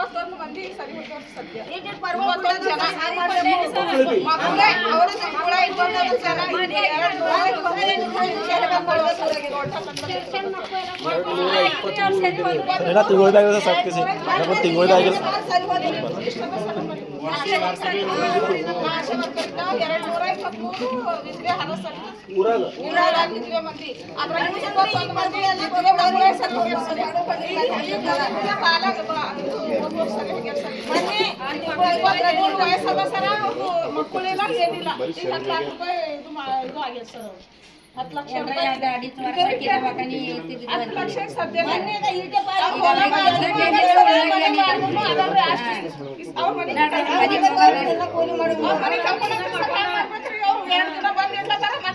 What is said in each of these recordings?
21 ಮಂದಿ ಸರಿ ಹೋಗ್ತಾರೆ ಸದ್ಯ. ಮಕ್ಕಳೆಲ್ಲ ಏನಿಲ್ಲ 10 ಲಕ್ಷ ರೂಪಾಯಿ ಇದು ಆಗಿದೆ ಸರ್. 10 ಲಕ್ಷ ಸದ್ಯ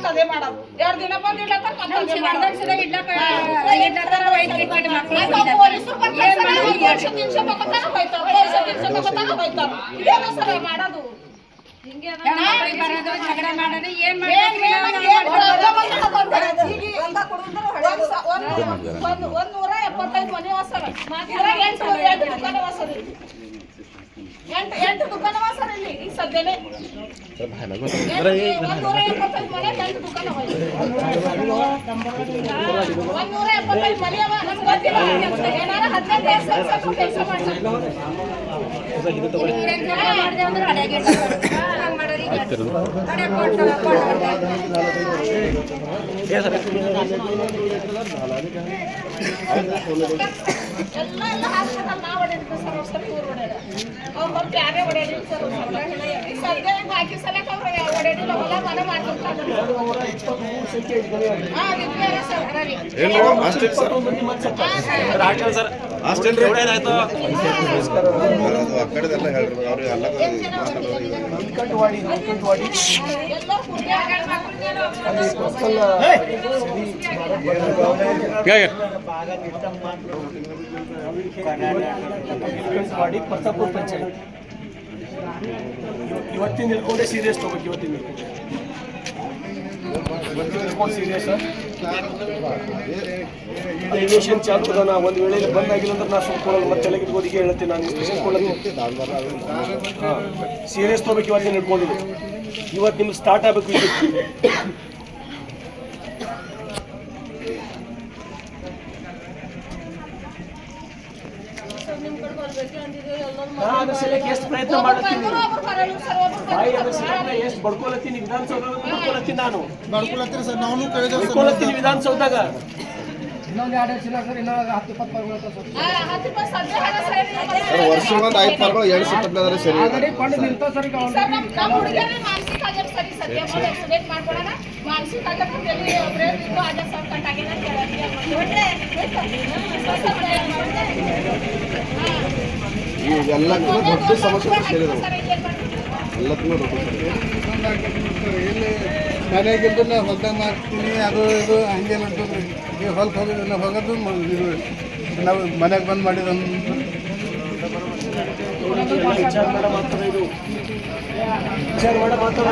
ಅದೇ ಮಾಡೋದು. 2 ದಿನ ಬಂದು ಮಾಡೋದು $175 ಮನೆ ವಾಸರ 8 ದುಕಾನ ವಾಸರ ಇಲ್ಲಿ ಈ ಸದ್ಯನೇ 175 ಮನೆ 8 ದುಕಾನ 175 ಮನೆ ಅವ ನಮ್ಗೆ ಗೊತ್ತಿಲ್ಲ. ಏನಾರ 15 ವರ್ಷ ಕೆಲಸ ಮಾಡ್ತಾರೆ. ಎಲ್ಲ ಹಾಸ್ಪಿಟಲ್ ನಾವು ಹೊಡೆದಿದ್ದು ಸರ್. ಸರಿ ಊರು ಹೊಡೆದ ಅವ್ರು ಕ್ಯಾರೆ ಹೊಡೆದಿದ್ದು ಸರ್. ಸದ್ಯ ಬಾಕಿ ಸಲಕ್ಕೆ ಅವ್ರು ಹೊಡೆದಿಲ್ಲ. ಹೊಲ ಮನೆ ಮಾಡ್ಕೊಳ್ತಾರೆ. ಪ್ರತಾಪುರ ಪಂಚಾಯತ್ ಇವತ್ತಿನ ನಿಲ್ಕೊಂಡೆ ಸೀರಿಯಸ್ ತಗೋಬೇಕು. ಇವತ್ತಿನ ನಿಲ್ಕೊಂಡು ಸೀರಿಯಸ್ ಎಲಿವೇಶನ್ ಚಾಲು ಅದ. ಒಂದು ವೇಳೆ ಬಂದಾಗಿಲ್ಲ ಅಂದ್ರೆ ನಾ ಸುಮ್ಕೊಳ್ಳೋದು. ಮತ್ತೆ ತೆಲಗಿದ್ಗೋದಿಗೆ ಹೇಳ್ತೀನಿ ನಾನು. ಸೀರಿಯಸ್ ತಗೋಬೇಕು. ಇವತ್ತಿನ ನಿಲ್ಕೊಂಡಿದ್ದು ಇವತ್ತು ನಿಮ್ಗೆ ಸ್ಟಾರ್ಟ್ ಆಗಬೇಕು. ಎಷ್ಟು ಪ್ರಯತ್ನ ಮಾಡುತ್ತೀನಿ ಎಷ್ಟು ಬಡ್ಕೊಳತ್ತೀನಿ ವಿಧಾನಸೌಧದಾಗ. ಬಡ್ಕೊಳತ್ತೀನಿ ನಾನು ಬಡ್ಕೊಳತ್ತೀನಿ ಸರ್. ನಾವು ಬಡ್ಕೊಳತ್ತೀನಿ ವಿಧಾನಸೌಧದಾಗ. ಇನ್ನೊಂದು 2 ಚೀಲ ಸರ್. ಇನ್ನೊಂದು 10-20 ಪರ್ಗಳು ವರ್ಷ 5 ಪರ್ಗಳು 2 ಸಿಕ್ಕಿದ್ರೆ ಸರಿ. ಕೊಂಡು ನಿಲ್ತಾವ ಸರ್. ಈಗ ಮಾನಸಿಕ ಆಗ್ಯಾರ ಸರಿ. ಸದ್ಯ ಎಕ್ಸಿಡೆಂಟ್ ಮಾಡ್ಕೊಳ್ಳೋಣ. ಮಾನಸಿಕ ಆಗ್ಯಾರ ಎಲ್ಲಕ್ಕೂ ದೊಡ್ಡ ಸಮಸ್ಯೆ ಸೇರಿದವು. ಎಲ್ಲಕ್ಕೂ ದೊಡ್ಡ ಮನೆಗಿದ್ದು ನಾ ಹೊಲ್ದಾಗ ಮಾಡ್ತೀನಿ. ಅದು ಇದು ಹಂಗೇನು ಅಂತಂದ್ರೆ ಹೊಲಕ್ಕೆ ಹೋಗೋದಿಲ್ಲ. ಹೋಗೋದು ನಾವು ಮನೆಗೆ ಬಂದು ಮಾಡಿದ ವಿಚಾರ ಮಾಡ ಮಾತ್ರ ಇದು ವಿಚಾರ ಮಾಡ ಮಾತ್ರ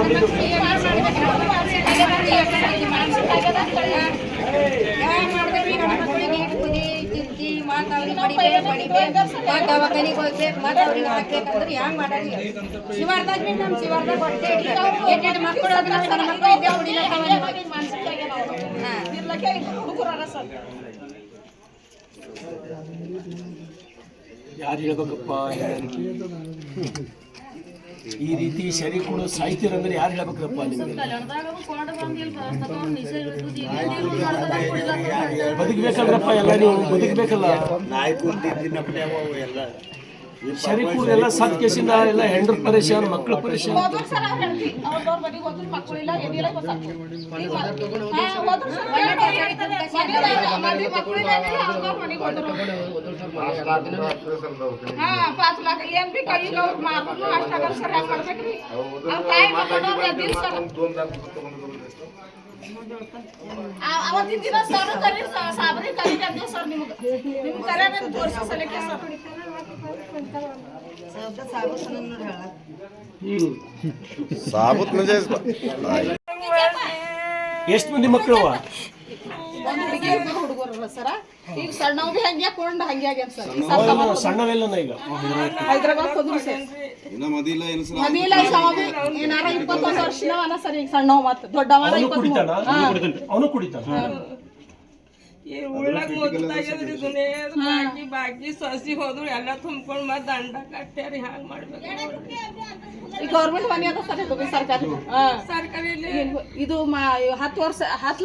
ದವಾಖಾನಿಗೆ ಹೋಗ್ಬೇಕು. ಮತ್ತೆ ಅವ್ರಿಗೆ ಹಾಕ್ಬೇಕಂದ್ರೆ ಹೆಂಗ್ ಮಾಡೋದು? ಶಿವಾರ್ದಾಗ ನಮ್ಮ ಶಿವಾರ್ದಾಗ ಹೊಟ್ಟೆ ಎಟ್ಟೆಟ್ಟು ಮಕ್ಕಳು ಸಣ್ಣ ಮಕ್ಕಳು ಇದ್ದೇ ಯಾರು ಹೇಳ್ಬೇಕಪ್ಪ? ಈ ರೀತಿ ಶರೀರ ಕೂಡ ಸಾಹಿತ್ಯರಂದ್ರೆ ಯಾರು ಹೇಳ್ಬೇಕಪ್ಪ? ಬದುಕಬೇಕಲ್ರಪ್ಪ. ಎಲ್ಲ ನೀವು ಬದುಕಬೇಕಲ್ಲ. ಶರೀರ ಕೂಡ ಎಲ್ಲ ಸತ್ ಕೇಸಿಂದ ಎಲ್ಲ ಹೆಂಡ್ರ ಪರೇಶಾನ್, ಮಕ್ಕಳ ಪರೇಶಾನ್. ಅವತ್ತಿನ ದಿನ ಸರ್ ಸಾಬ್ರಿ ಕರೀತಾರೆ ಸರ್. ನಿಮ್ಗೆ ಕರೆ ತೋರಿಸಿ ಸಲಕ್ಕೆ ಸರ್. ಸಾಬೂತ್ म्हणजे ಎಷ್ಟು ಮಂದಿ ಮಕ್ಕಳು? ಒಂದು ಹುಡುಗಿ 2 ಹುಡುಗರು. ಮಾಡ್ಯಾರಲ್ಲ ಸರ ಈಗ ಸಣ್ಣವ್ ಬಿ ಹಂಗೆ ಕೊಂಡ್ ಹಂಗೆ ಆಗ್ಯಾನ ಸರ್ ಸಣ್ಣವೆಲ್ಲ ಈಗ ಹೈದ್ರಾಬಾದ್ ಹೋದ್ರು ಸರ್ ಇನ್ನ ಮದಿ ಇಲ್ಲ ಏನು ಸರ್ ಮದಿಲ್ಲ ಏನಾರ 21 ವರ್ಷನ ಅನ ಸರ್ ಈಗ ಸಣ್ಣವ್ ಮತ್ತ ದೊಡ್ಡವರ 23 ಅವನು ಕುಡಿತಾನ ಉಳ್ಳಾಗ ಮೊದಲಾಗ್ಯದ್ರಿ ದುನಿಯಾದ ಬಾಕಿ ಸಸಿ ಹೋದ್ರು ಎಲ್ಲ ತುಂಬ್ಕೊಂಡ್ ಮತ್ ದಂಡ ಕಟ್ಟ್ಯಾರಿ ಹ್ಯಾಂಗ ಮಾಡ್ಬೇಕು ಈ ಗೌರ್ಮೆಂಟ್ ಮನೆ ಅದ ಸರ್ ಇದು ಸರ್ಕಾರಿ ಸರ್ಕಾರಿ ಇದು 10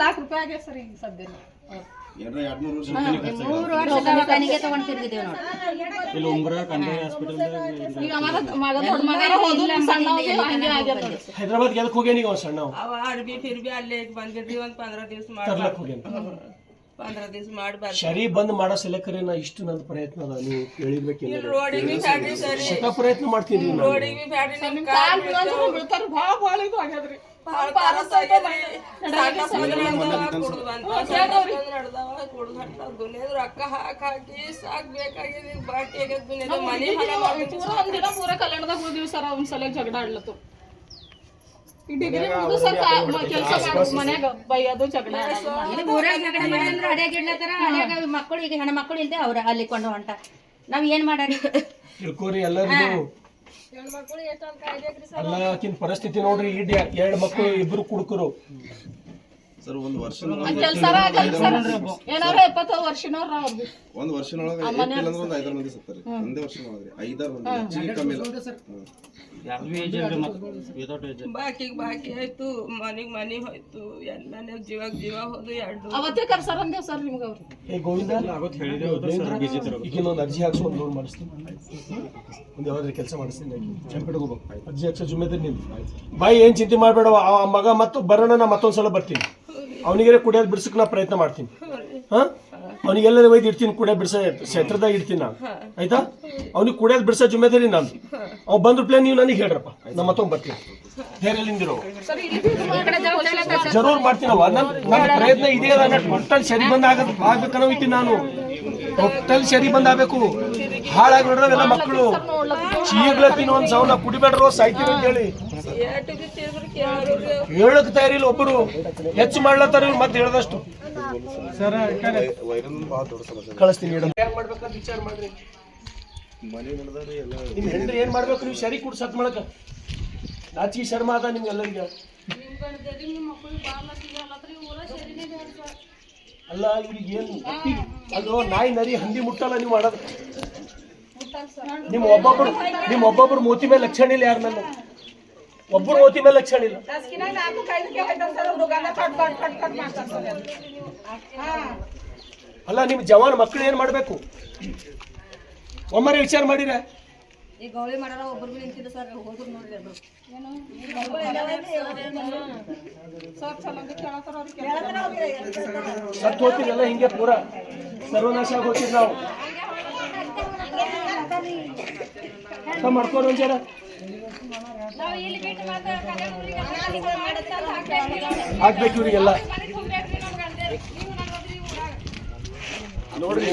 ಲಕ್ಷ ರೂಪಾಯಿ ಆಗ್ಯಾವ ಸರ್ ಈಗ ಸದ್ಯ 200 ವರ್ಷ 3 ವರ್ಷ ದವಾಖಾನೆಗೆ ತಗೊಂಡ್ ತಿರುಗಿದೇವ್ ನೋಡಿ ಇಲ್ಲಿ ಉಂಬ್ರಾ ಕಂಡೆ ಹಾಸ್ಪಿಟಲ್ ಈಗ ಮಗ ದೊಡ್ಡ ಮಗಾರ ಹೋದ್ರು ಸಣ್ಣವ್ಗೆ ಹಂಗೆ ಆಗ್ಯಾರ ನೋಡಿ ಹೈದರಾಬಾದ್ ಗೆದಕ್ ಹೋಗ್ಯಾನ ಈಗ ಸಣ್ಣವ್ ಅವ ಅರ್ಬಿ ಫಿರ್ಬಿ ಅಲ್ಲೇ ಬಂದಿದ್ರಿ ಒಂದ್ 15 ದಿವ್ಸ ತರ್ಲಕ್ ಮಾಡಿ ಹೋಗ್ಯಾನ 15 ದಿವ್ಸ ಮಾಡಿ ಬರ್ರಿ ಶರೀ ಬಂದ್ ಮಾಡೋ ಸಲಕರೆ ನಾ ಇಷ್ಟು ನಂದು ಪ್ರಯತ್ನ ಅದ ನೀವು ಹೇಳಿರ್ಬೇಕಿಲ್ಲ ರೋಡಿಗೆ ಬ್ಯಾಡ್ರಿ ಸರಿ ಶತ ಪ್ರಯತ್ನ ಮಾಡ್ತೀನಿ ನಾನು. ರೋಡಿಗೆ ಬ್ಯಾಡ್ರಿ ನಿಮ್ ಕಾಲ್ ಬೀಳ್ತಾರ ಭಾಳ ಇದು ಆಗ್ಯಾದ್ರಿ ದುನಿಯಾದ ರೊಕ್ಕ ಹಾಕಿ ಸಾಕ್ಬೇಕಾಗಿದೆ ಬಾಕಿ ಆಗ್ಯದ ದುನಿಯಾದ ಮನಿ ಒಂದಿನ ಪೂರ ಕಲ್ಯಾಣದಾಗ ಹೋದಿವಿ ಸರ್ ಅವ್ನ ಸಲ ಜಗಳ ಆಡ್ಲತ್ತು ಈ ಡಿಗ್ರಿ ಮುಗಿದು ಸರ್ ಕೆಲಸ ಮನ್ಯಾಗ ಬೈಯೋದು ಜಗಳ ಇದು ಊರಾಗ ಜಗಳ ಮಾಡಂದ್ರ ಅಡ್ಯಾಗ ಇಡ್ಲತ್ತಾರ ಅಡ್ಯಾಗ ಮಕ್ಕಳು ಈಗ ಹೆಣ್ಣು ಮಕ್ಕಳು ಇಲ್ದೆ ಅವ್ರ ಅಲ್ಲಿ ಕೊಂಡು ಹೊಂಟ ನಾವ್ ಏನ್ ಮಾಡಾರಿ ತಿಳ್ಕೊರಿ ಎಲ್ಲರಿಗೂ ಅಲ್ಲಕಿನ್ ಪರಿಸ್ಥಿತಿ ನೋಡ್ರಿ ಇಡ್ 2 ಮಕ್ಕಳು ಇಬ್ರು ಕುಡುಕರು ಸರ್ ಒಂದು ವರ್ಷ ಕೆಲಸ ಆಗಲ್ಲ ಸರ್ ಏನಾರ 70 ವರ್ಷನವ್ರ ಅವ್ರು ಒಂದು ವರ್ಷನೊಳಗೆ ಏಪ್ರಿಲ್ ಅಂದ್ರೆ ಒಂದು 5 ಮಂದಿ ಸತ್ತಾರೆ ಒಂದೇ ವರ್ಷನೊಳಗೆ 5 ಮಂದಿ ಹೆಚ್ಚಿಗೆ ಕಮ್ಮಿ ಇಲ್ಲ ಬಾಕಿ ಆಯ್ತು ಮನಿ ಹೋಯ್ತು ಎಲ್ಲ ಜೀವ ಹೋದು ಎರಡು ಅವತ್ತೇ ಕರ್ಸರ್ ಅಂದೇವ್ ಸರ್ ನಿಮ್ಗೆ ಅವ್ರು ಏ ಗೋವಿಂದ ಈಗಿನೊಂದು ಅರ್ಜಿ ಹಾಕ್ಸೋ ಒಂದು ಲೋನ್ ಮಾಡಿಸ್ತೀನಿ ಒಂದು ಯಾವ್ದಾದ್ರು ಕೆಲಸ ಮಾಡಿಸ್ತೀನಿ ಕೆಂಪಿಡ್ಕೋಬೇಕು ಅರ್ಜಿ ಹಾಕ್ಸೋ ಜುಮ್ಮೆದಾರಿ ನಿಂದು ಬಾಯಿ ಏನ್ ಚಿಂತೆ ಮಾಡಬೇಡ ಆ ಮಗ ಮತ್ತು ಬರೋಣ ನಾ ಮತ್ತೊಂದ್ಸಲ ಬರ್ತೀನಿ ಅವನಿಗೆ ಕುಡಿಯೋದು ಬಿಡ್ಸಕ್ ನಾ ಪ್ರಯತ್ನ ಮಾಡ್ತೀನಿ ಹಾ ಅವನಿಗೆಲ್ಲ ಒಯ್ದು ಇಡ್ತೀನಿ ಕುಡಿಯೋದು ಬಿಡ್ಸ ಕ್ಷೇತ್ರದಾಗ ಇಡ್ತೀನಿ ನಾನು ಆಯ್ತಾ ಅವ್ನಿಗೆ ಕುಡಿಯೋದು ಬಿಡ್ಸೋ ಜುಮ್ಮೆದಾರಿ ನಾನು ಅವ್ ಬಂದ್ ಪ್ಲೇ ನೀವು ನನಗೆ ಹೇಳ್ರಪ್ಪ ನಾ ಮತ್ತೊಂದು ಬರ್ತೀನಿ ಧೈರ್ಯಲಿಂದಿರೋ ಜರೂರ್ ಮಾಡ್ತೀನವ ನನ್ನ ಪ್ರಯತ್ನ ಇದೆ ಅದ ಟೋಟಲ್ ಸರಿ ಬಂದ್ ಆಗ್ಬೇಕನ್ನೋ ಇದ್ದೀನಿ ನಾನು ಟೋಟಲ್ ಸರಿ ಬಂದ್ ಆಗ್ಬೇಕು ಹಾಳಾಗಿ ನೋಡ್ರವೆಲ್ಲ ಮಕ್ಕಳು ಚೀಗ್ಲತ್ತೀನಿ ಒಂದ್ ಸಾವ್ ನಾ ಕುಡಿಬೇಡ್ರೋ ಸಾಯ್ತೀನಿ ಅಂತ ಹೇಳಿ ಹೇಳಕ್ ತಯಾರಿಲ್ಲ ಒಬ್ಬರು ಹೆಚ್ಚು ಮಾಡ್ಲತ್ತಾರ ಮತ್ತೆ ಹೇಳ್ದಷ್ಟು ವೈರಲ್ ಭಾಳ ದೊಡ್ಡ ಸಮಸ್ಯೆ ಕಳಿಸ್ತೀನಿ ಏನ್ ಮಾಡ್ಬೇಕಂತ ವಿಚಾರ ಮಾಡ್ರಿ ಮನೆ ನಡೆದಾರೆ ಎಲ್ಲ ನಿಮ್ ಹೆಂಡ್ರಿ ಏನ್ ಮಾಡ್ಬೇಕು ನೀವು ಸರಿ ಕುಡ್ ಸತ್ ಮಾಡಕ ನಾಚಿಗೆ ಶರ್ಮ ಅದ ನಿಮ್ಗೆಲ್ಲರಿಗೆ ಅಲ್ಲ ಇವ್ರಿಗೆ ಏನು ಅದು ನಾಯಿ ನರಿ ಹಂದಿ ಮುಟ್ಟಲ್ಲ ನೀವು ಮಾಡೋದು ನಿಮ್ಮ ಒಬ್ಬೊಬ್ರು ಮೋತಿ ಮೇಲೆ ಲಕ್ಷಣ ಇಲ್ಲ ಯಾರ ಮೇಲೆ ಒಬ್ಬರು ಮೋತಿ ಮೇಲೆ ಲಕ್ಷಣ ಇಲ್ಲ ಅಲ್ಲ ನಿಮ್ ಜವಾನ್ ಮಕ್ಳು ಏನ್ ಮಾಡ್ಬೇಕು ಒಮ್ಮರೆ ವಿಚಾರ ಮಾಡಿರ ಈ ಗೌಳಿ ಮಾಡಾರ ಒಬ್ಬರು ನಿಂತಿದ್ರು ಸರ್ ಹೋದ್ರು ನೋಡ್ರಿ ಅದು ಸತ್ತು ಹೋಗ್ತಿರಲ್ಲ ಹಿಂಗೆ ಪೂರ ಸರ್ವನಾಶ ಆಗಿ ಹೋಗ್ತಿದ್ ನಾವು ಮಾಡ್ಕೋರು ಒಂದ್ಸಲ ಹಾಕ್ಬೇಕು ಇವ್ರಿಗೆಲ್ಲ ನೋಡ್ರಿ